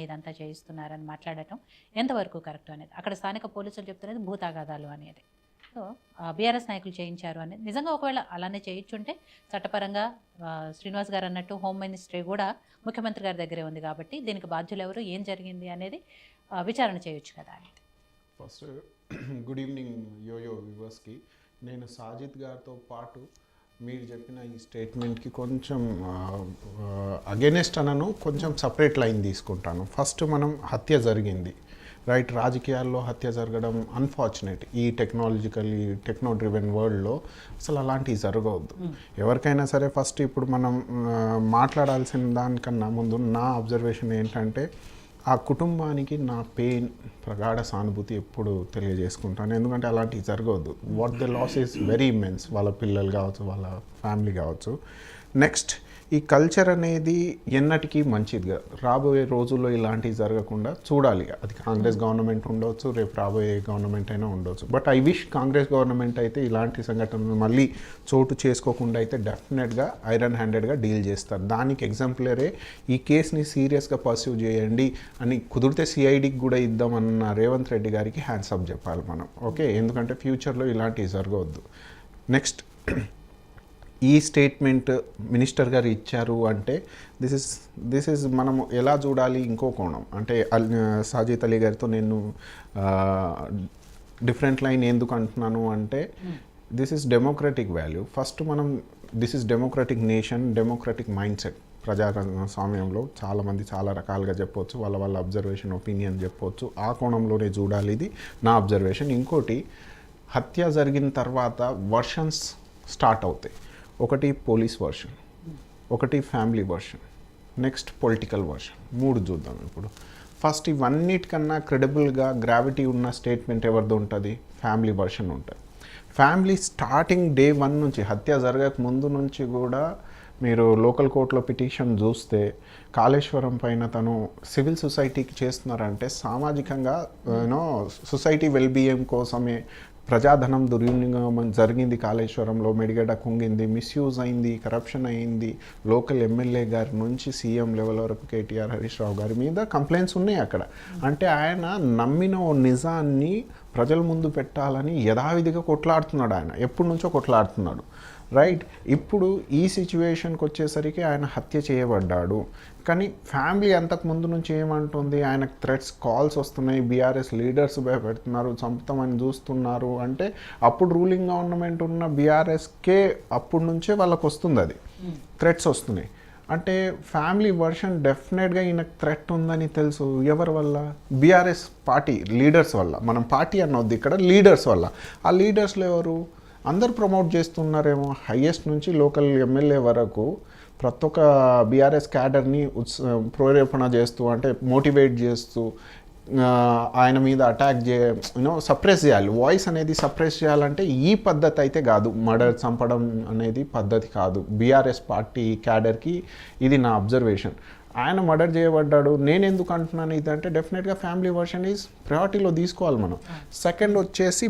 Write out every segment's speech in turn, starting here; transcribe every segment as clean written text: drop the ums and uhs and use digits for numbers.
ఇదంతా చేయిస్తున్నారని మాట్లాడటం ఎంతవరకు కరెక్ట్ అనేది అక్కడ స్థానిక పోలీసులు చెప్తున్నది భూతాగాదాలు అనేది. సో బీఆర్ఎస్ నాయకులు చేయించారు అనేది నిజంగా ఒకవేళ అలానే చేయించుంటే చట్టపరంగా శ్రీనివాస్ గారు అన్నట్టు హోమ్ మినిస్ట్రీ కూడా ముఖ్యమంత్రి గారి దగ్గరే ఉంది కాబట్టి దీనికి బాధ్యులు ఎవరు, ఏం జరిగింది అనేది విచారణ చేయొచ్చు కదా అనేది. ఫస్ట్ గుడ్ ఈవినింగ్ యోయో వ్యూవర్స్కి. నేను సాజిద్ గారితో పాటు మీరు చెప్పిన ఈ స్టేట్మెంట్కి కొంచెం అగెనెస్ట్ అనను, కొంచెం సపరేట్ లైన్ తీసుకుంటాను. ఫస్ట్ మనం హత్య జరిగింది రైట్, రాజకీయాల్లో హత్య జరగడం అన్ఫార్చునేట్. ఈ టెక్నో డ్రివెన్ వరల్డ్లో అసలు అలాంటివి జరగవద్దు. ఎవరికైనా సరే ఫస్ట్ ఇప్పుడు మనం మాట్లాడాల్సిన దానికన్నా ముందు నా అబ్జర్వేషన్ ఏంటంటే ఆ కుటుంబానికి నా పెయిన్, ప్రగాఢ సానుభూతి ఎప్పుడు తెలియజేసుకుంటాను. ఎందుకంటే అలాంటివి జరగవద్దు. What the loss is very immense. వాళ్ళ పిల్లలు కావచ్చు, వాళ్ళ ఫ్యామిలీ కావచ్చు. నెక్స్ట్, ఈ కల్చర్ అనేది ఎన్నటికీ మంచిది కాదు. రాబోయే రోజుల్లో ఇలాంటివి జరగకుండా చూడాలి. అది కాంగ్రెస్ గవర్నమెంట్ ఉండవచ్చు, రేపు రాబోయే గవర్నమెంట్ అయినా ఉండవచ్చు. But I wish Congress government అయితే ఇలాంటి సంఘటనలు మళ్ళీ చోటు చేసుకోకుండా అయితే డెఫినెట్గా ఐరన్ హ్యాండెడ్గా డీల్ చేస్తారు. దానికి ఎగ్జాంపులరే ఈ కేసుని సీరియస్గా పర్సూ చేయండి అని కుదిరితే సిఐడికి కూడా ఇద్దామన్న రేవంత్ రెడ్డి గారికి హ్యాండ్స్ అప్ చెప్పాలి మనం. ఓకే, ఎందుకంటే ఫ్యూచర్లో ఇలాంటివి జరగవద్దు. నెక్స్ట్, ఈ స్టేట్మెంట్ మినిస్టర్ గారు ఇచ్చారు అంటే దిస్ ఇస్ మనము ఎలా చూడాలి ఇంకో కోణం అంటే సాజిద్ అలీ గారితో నేను డిఫరెంట్ లైన్ ఎందుకు అంటున్నాను అంటే this is democratic value. First మనం this is democratic nation, democratic mindset. ప్రజాస్వామ్యంలో చాలామంది చాలా రకాలుగా చెప్పవచ్చు, వాళ్ళ అబ్జర్వేషన్, ఒపీనియన్ చెప్పవచ్చు. ఆ కోణంలోనే చూడాలి. ఇది నా అబ్జర్వేషన్. ఇంకోటి, హత్య జరిగిన తర్వాత వర్షన్స్ స్టార్ట్ అవుతాయి. ఒకటి పోలీస్ వర్షన్, ఒకటి family version, next political version. 3 చూద్దాం ఇప్పుడు. ఫస్ట్, ఇవన్నిటికన్నా క్రెడిబుల్గా గ్రావిటీ ఉన్న స్టేట్మెంట్ ఎవరిది ఉంటుంది? ఫ్యామిలీ వర్షన్ ఉంటుంది. ఫ్యామిలీ స్టార్టింగ్ డే 1 నుంచి, హత్య జరగక ముందు నుంచి కూడా మీరు లోకల్ కోర్టులో పిటిషన్ చూస్తే కాళేశ్వరం పైన తను సివిల్ సొసైటీకి చేస్తున్నారంటే సామాజికంగా సొసైటీ వెల్బీయింగ్ కోసమే. ప్రజాధనం దుర్వినియోగం జరిగింది కాళేశ్వరంలో, మెడిగడ్డ కుంగింది, మిస్యూజ్ అయింది, కరప్షన్ అయింది. లోకల్ ఎమ్మెల్యే గారి నుంచి సీఎం లెవెల్ వరకు కేటీఆర్, హరీష్ రావు గారి మీద కంప్లైంట్స్ ఉన్నాయి అక్కడ. అంటే ఆయన నమ్మిన ఓ నిజాన్ని ప్రజల ముందు పెట్టాలని యథావిధిగా కొట్లాడుతున్నాడు. ఆయన ఎప్పటి నుంచో కొట్లాడుతున్నాడు రైట్. ఇప్పుడు ఈ సిచ్యువేషన్కి వచ్చేసరికి ఆయన హత్య చేయబడ్డాడు. కానీ ఫ్యామిలీ అంతకు ముందు నుంచి ఏమంటుంది? ఆయనకు థ్రెట్స్, కాల్స్ వస్తున్నాయి, బీఆర్ఎస్ లీడర్స్ భయపెడుతున్నారు, చంపుతామని చూస్తున్నారు. అంటే అప్పుడు రూలింగ్ గవర్నమెంట్ ఉన్న బీఆర్ఎస్కే అప్పటి నుంచే వాళ్ళకు వస్తుంది, అది థ్రెట్స్ వస్తున్నాయి. అంటే ఫ్యామిలీ వర్షన్ డెఫినెట్గా ఈయనకు థ్రెట్ ఉందని తెలుసు. ఎవరి వల్ల? బీఆర్ఎస్ పార్టీ లీడర్స్ వల్ల. మనం పార్టీ అన్నది ఇక్కడ లీడర్స్ వల్ల. ఆ లీడర్స్లో ఎవరు? అందరు ప్రమోట్ చేస్తున్నారేమో, హయ్యెస్ట్ నుంచి లోకల్ ఎమ్మెల్యే వరకు ప్రతి ఒక్క బీఆర్ఎస్ క్యాడర్ని ప్రేరేపణ చేస్తూ, అంటే మోటివేట్ చేస్తూ ఆయన మీద అటాక్ సప్రెస్ చేయాలి. వాయిస్ అనేది సప్రెస్ చేయాలంటే ఈ పద్ధతి అయితే కాదు. మర్డర్, చంపడం అనేది పద్ధతి కాదు బీఆర్ఎస్ పార్టీ క్యాడర్కి. ఇది నా అబ్జర్వేషన్. ఆయన మర్డర్ చేయబడ్డాడు. నేను ఎందుకు అంటున్నాను ఇదంటే డెఫినెట్గా ఫ్యామిలీ వర్షన్ ఈజ్ ప్రయారిటీలో తీసుకోవాలి మనం. సెకండ్ వచ్చేసి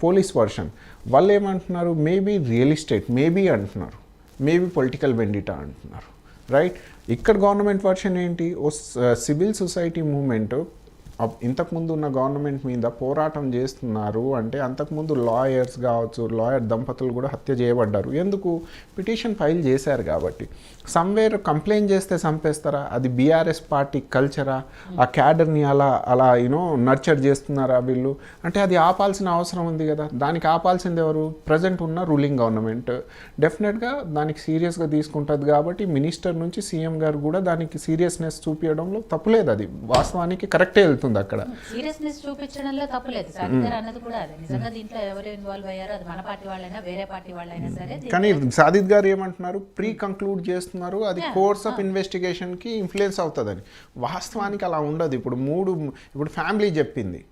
పోలీస్ వర్షన్. వాళ్ళు ఏమంటున్నారు? మేబీ రియల్ ఎస్టేట్, మేబీ అంటున్నారు, మేబీ పొలిటికల్ వెండిటా అంటున్నారు రైట్. ఇక్కడ గవర్నమెంట్ వర్షన్ ఏంటి? సివిల్ సొసైటీ మూవ్మెంట్ ఇంతకుముందు ఉన్న గవర్నమెంట్ మీద పోరాటం చేస్తున్నారు. అంటే అంతకుముందు లాయర్స్ కావచ్చు, లాయర్ దంపతులు కూడా హత్య చేయబడ్డారు. ఎందుకు? పిటిషన్ ఫైల్ చేశారు కాబట్టి. సమ్వేర్ కంప్లైంట్ చేస్తే చంపేస్తారా? అది బీఆర్ఎస్ పార్టీ కల్చరా? ఆ క్యాడర్ని అలా నర్చర్ చేస్తున్నారా వీళ్ళు? అంటే అది ఆపాల్సిన అవసరం ఉంది కదా. దానికి ఆపాల్సింది ఎవరు? ప్రజెంట్ ఉన్న రూలింగ్ గవర్నమెంట్. డెఫినెట్గా దానికి సీరియస్గా తీసుకుంటుంది కాబట్టి మినిస్టర్ నుంచి సీఎం గారు కూడా దానికి సీరియస్నెస్ చూపించడంలో తప్పులేదు. అది వాస్తవానికి కరెక్టే వెళ్తుంది. అక్కడ సీరియస్నెస్ చూపించడంలో తప్పులేదు. సాజిద్ గారు అన్నది కూడా అదే. నిజంగా దీంట్లో ఎవరు ఇన్వాల్వ్ అయ్యారో, అది మన పార్టీ వాళ్ళైనా వేరే పార్టీ వాళ్ళైనా సరే. కానీ సాజిద్ గారు ఏమంటున్నారు? ప్రీ కంక్లూడ్ చేస్తున్నారు, అది కోర్స్ ఆఫ్ ఇన్వెస్టిగేషన్కి ఇన్ఫ్లుయెన్స్ అవుతుందని. వాస్తవానికి అలా ఉండదు. ఇప్పుడు ఫ్యామిలీ చెప్పింది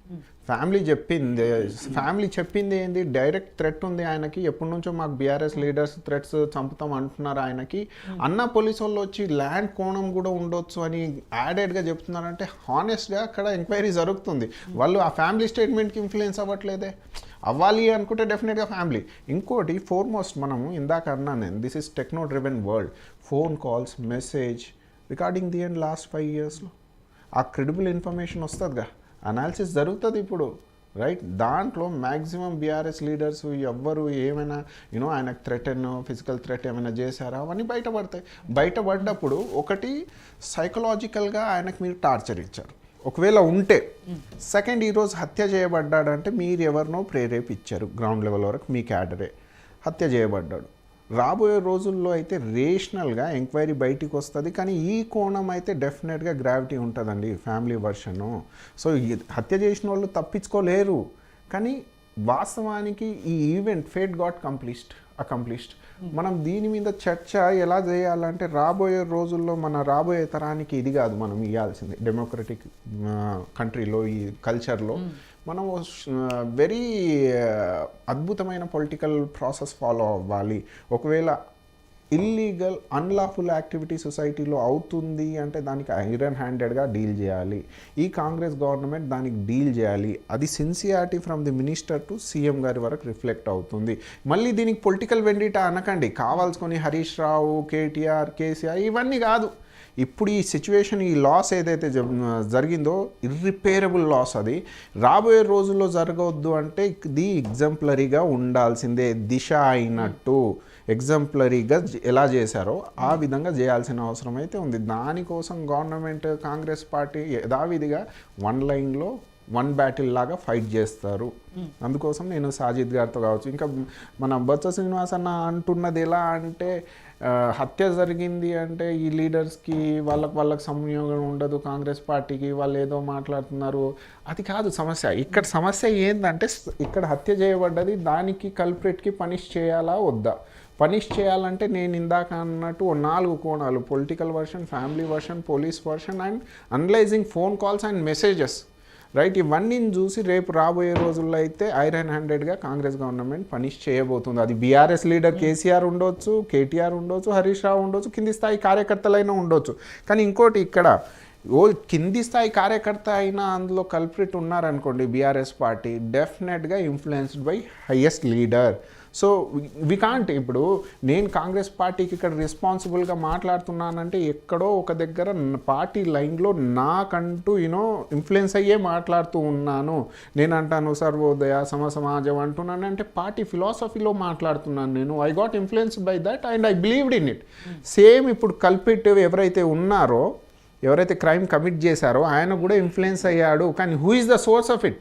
ఏంది? డైరెక్ట్ థ్రెట్ ఉంది ఆయనకి. ఎప్పటి నుంచో మాకు బీఆర్ఎస్ లీడర్స్ థ్రెట్స్, చంపుతాం అంటున్నారు ఆయనకి. అన్న పోలీసు వాళ్ళు వచ్చి ల్యాండ్ కోణం కూడా ఉండొచ్చు అని యాడెడ్గా చెప్తున్నారంటే హానెస్ట్గా అక్కడ ఎంక్వైరీ జరుగుతుంది. వాళ్ళు ఆ ఫ్యామిలీ స్టేట్మెంట్కి ఇన్ఫ్లుయెన్స్ అవ్వట్లేదే. అవ్వాలి అనుకుంటే డెఫినెట్గా ఫ్యామిలీ. ఇంకోటి ఫోర్మోస్ట్, మనము ఇందాక అన్నాను నేను, this is techno driven world. Phone calls, message recording the and last 5 yearsలో ఆ క్రెడిబుల్ ఇన్ఫర్మేషన్ వస్తుందిగా, అనాలిసిస్ జరుగుతుంది ఇప్పుడు, రైట్? దాంట్లో మ్యాక్సిమం బీఆర్ఎస్ లీడర్స్ ఎవ్వరు ఏమైనా ఆయనకు ఫిజికల్ థ్రెట్ ఏమైనా చేశారా అవన్నీ బయటపడతాయి. బయటపడ్డప్పుడు ఒకటి సైకలాజికల్గా ఆయనకు మీరు టార్చర్ ఇచ్చారు, ఒకవేళ ఉంటే. సెకండ్, ఈరోజు హత్య చేయబడ్డాడంటే మీరు ఎవరినో ప్రేరేపించారు, గ్రౌండ్ లెవెల్ వరకు మీ క్యాడరే హత్య చేయబడ్డాడు. రాబోయే రోజుల్లో అయితే రేషనల్గా ఎంక్వైరీ బయటికి వస్తుంది, కానీ ఈ కోణం అయితే డెఫినెట్గా గ్రావిటీ ఉంటుందండి, ఫ్యామిలీ వర్షను. సో హత్య చేసిన వాళ్ళు తప్పించుకోలేరు, కానీ వాస్తవానికి ఈ ఈవెంట్ ఫేట్ గాట్ అకంప్లిష్డ్. మనం దీని మీద చర్చ ఎలా చేయాలంటే రాబోయే రోజుల్లో రాబోయే తరానికి ఇది కాదు మనం ఇవ్వాల్సింది. డెమోక్రటిక్ కంట్రీలో ఈ కల్చర్లో మనం వెరీ అద్భుతమైన పొలిటికల్ ప్రాసెస్ ఫాలో అవ్వాలి. ఒకవేళ ఇల్లీగల్ అన్లాఫుల్ యాక్టివిటీ సొసైటీలో అవుతుంది అంటే దానికి ఐరన్ హ్యాండెడ్గా డీల్ చేయాలి. ఈ కాంగ్రెస్ గవర్నమెంట్ దానికి డీల్ చేయాలి. అది sincerity from the minister to CM గారి వరకు రిఫ్లెక్ట్ అవుతుంది. మళ్ళీ దీనికి పొలిటికల్ వెండిటా అనకండి, కావాల్సుకొని హరీష్ రావు, కేటీఆర్, కేసీఆర్ ఇవన్నీ కాదు. ఇప్పుడు ఈ సిచ్యువేషన్, ఈ లాస్ ఏదైతే జరిగిందో ఇర్రిపేరబుల్ లాస్, అది రాబోయే రోజుల్లో జరగవద్దు అంటే ఇది ఎగ్జంప్లరీగా ఉండాల్సిందే. దిశ అయినట్టు ఎగ్జంప్లరీగా ఎలా చేశారో ఆ విధంగా చేయాల్సిన అవసరం అయితే ఉంది. దానికోసం గవర్నమెంట్, కాంగ్రెస్ పార్టీ యథావిధిగా వన్ లైన్లో వన్ బ్యాటిల్ లాగా ఫైట్ చేస్తారు. అందుకోసం నేను సాజిద్ గారితో కావచ్చు, ఇంకా మన బొత్స శ్రీనివాస్ అన్న అంటున్నది ఎలా అంటే హత్య జరిగింది అంటే ఈ లీడర్స్కి వాళ్ళకి సంయోగం ఉండదు, కాంగ్రెస్ పార్టీకి వాళ్ళు ఏదో మాట్లాడుతున్నారు, అది కాదు సమస్య. ఇక్కడ సమస్య ఏంటంటే ఇక్కడ హత్య చేయబడ్డది, దానికి కల్ప్రిట్కి పనిష్ చేయాలా వద్దా? పనిష్ చేయాలంటే నేను ఇందాక అన్నట్టు 4 కోణాలు: political version, family version, police version and analysing phone calls and messages, right? ఇవన్నీ చూసి రేపు రాబోయే రోజుల్లో అయితే ఐరన్ హ్యాండెడ్గా కాంగ్రెస్ గవర్నమెంట్ పనిష్ చేయబోతుంది. అది బీఆర్ఎస్ లీడర్ కేసీఆర్ ఉండొచ్చు, కేటీఆర్ ఉండొచ్చు, హరీష్ రావు ఉండొచ్చు, కింది స్థాయి కార్యకర్తలైనా ఉండొచ్చు. కానీ ఇంకోటి, ఇక్కడ కింది స్థాయి కార్యకర్త అయినా అందులో కల్ప్రిట్ ఉన్నారనుకోండి, బీఆర్ఎస్ పార్టీ డెఫినెట్గా influenced by highest leader. So we can't, ఇప్పుడు నేను కాంగ్రెస్ పార్టీకి ఇక్కడ రెస్పాన్సిబుల్గా మాట్లాడుతున్నానంటే ఎక్కడో ఒక దగ్గర పార్టీ లైన్లో నాకంటూ ఇన్ఫ్లుయెన్స్ అయ్యే మాట్లాడుతూ ఉన్నాను. నేను అంటాను సర్వోదయ సమసమాజం అంటున్నాను అంటే పార్టీ ఫిలాసఫీలో మాట్లాడుతున్నాను నేను. I got influenced by that and I believed in it. Same ఇప్పుడు కల్పిట్ ఎవరైతే ఉన్నారో, ఎవరైతే క్రైమ్ కమిట్ చేశారో ఆయన కూడా ఇన్ఫ్లుయెన్స్ అయ్యాడు. కానీ who is the source of it?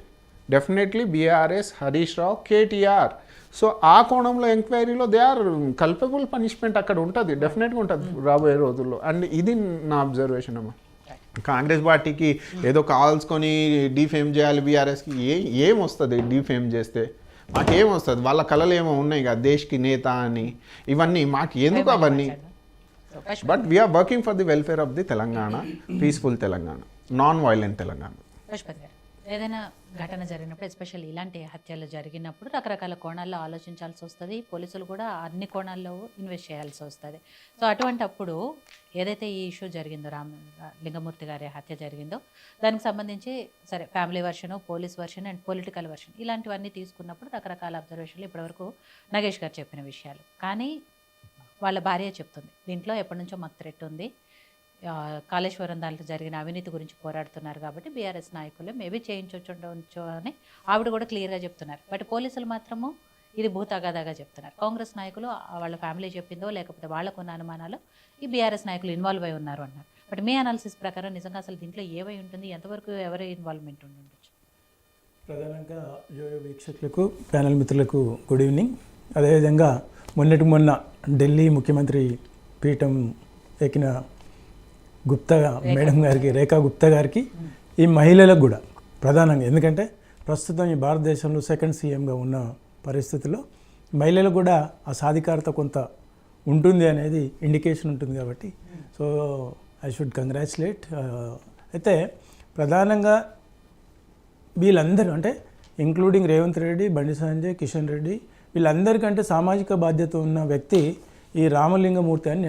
Definitely BRS, Harish Rao, KTR. So ఆ కోణంలో ఎంక్వైరీలో దే ఆర్ కల్పబుల్, పనిష్మెంట్ అక్కడ ఉంటుంది, డెఫినెట్గా ఉంటుంది రాబోయే రోజుల్లో. అండ్ ఇది నా అబ్జర్వేషన్ అమ్మా. కాంగ్రెస్ పార్టీకి ఏదో కావాల్సుకొని డీఫేమ్ చేయాలి బీఆర్ఎస్కి, ఏం వస్తుంది డీఫేమ్ చేస్తే? మాకేం వస్తుంది? వాళ్ళ కళలు ఏమో ఉన్నాయి కదా, దేశ్కి నేత అని, ఇవన్నీ మాకు ఎందుకు అవన్నీ? But we are working for the welfare of the Telangana, peaceful Telangana, non violent Telangana. ఏదైనా ఘటన జరిగినప్పుడు, ఎస్పెషల్లీ ఇలాంటి హత్యలు జరిగినప్పుడు రకరకాల కోణాల్లో ఆలోచించాల్సి వస్తుంది. పోలీసులు కూడా అన్ని కోణాల్లో ఇన్వెస్ట్ చేయాల్సి వస్తుంది. సో అటువంటి అప్పుడు ఏదైతే ఈ ఇష్యూ జరిగిందో, లింగమూర్తి గారి హత్య జరిగిందో, దానికి సంబంధించి సరే ఫ్యామిలీ వర్షను, police version and political version ఇలాంటివన్నీ తీసుకున్నప్పుడు రకరకాల అబ్జర్వేషన్లు ఇప్పటివరకు నగేష్ గారు చెప్పిన విషయాలు. కానీ వాళ్ళ భార్య చెప్తుంది, దీంట్లో ఎప్పటి నుంచో మాకు థ్రెట్ ఉంది, కాళేశ్వరం దాంట్లో జరిగిన అవినీతి గురించి పోరాడుతున్నారు కాబట్టి బీఆర్ఎస్ నాయకులు మేబీ చేయించవచ్చు అని ఆవిడ కూడా క్లియర్గా చెప్తున్నారు. బట్ పోలీసులు మాత్రము ఇది భూతగాదాగా చెప్తున్నారు. కాంగ్రెస్ నాయకులు వాళ్ళ ఫ్యామిలీ చెప్పిందో లేకపోతే వాళ్ళకున్న అనుమానాలు ఈ బీఆర్ఎస్ నాయకులు ఇన్వాల్వ్ అయి ఉన్నారు అన్నారు. బట్ మీ అనాలిసిస్ ప్రకారం నిజంగా అసలు దీంట్లో ఏవై ఉంటుంది, ఎంతవరకు ఎవరి ఇన్వాల్వ్మెంట్ ఉండొచ్చు? ప్రధానంగా వీక్షకులకు, ప్యానల్ మిత్రులకు గుడ్ ఈవినింగ్. అదేవిధంగా మొన్న ఢిల్లీ ముఖ్యమంత్రి పీఠం ఎక్కిన గుప్తా మేడం గారికి, రేఖా గుప్తా గారికి, ఈ మహిళలకు కూడా ప్రధానంగా, ఎందుకంటే ప్రస్తుతం ఈ భారతదేశంలో సెకండ్ సీఎంగా ఉన్న పరిస్థితుల్లో మహిళలకు కూడా ఆ సాధికారత కొంత ఉంటుంది అనేది ఇండికేషన్ ఉంటుంది కాబట్టి సో ఐ షుడ్ కంగ్రాచులేట్. అయితే ప్రధానంగా వీళ్ళందరూ అంటే ఇంక్లూడింగ్ రేవంత్ రెడ్డి, బండి సంజయ్, కిషన్ రెడ్డి, వీళ్ళందరికంటే సామాజిక బాధ్యత ఉన్న వ్యక్తి ఈ రామలింగమూర్తి అని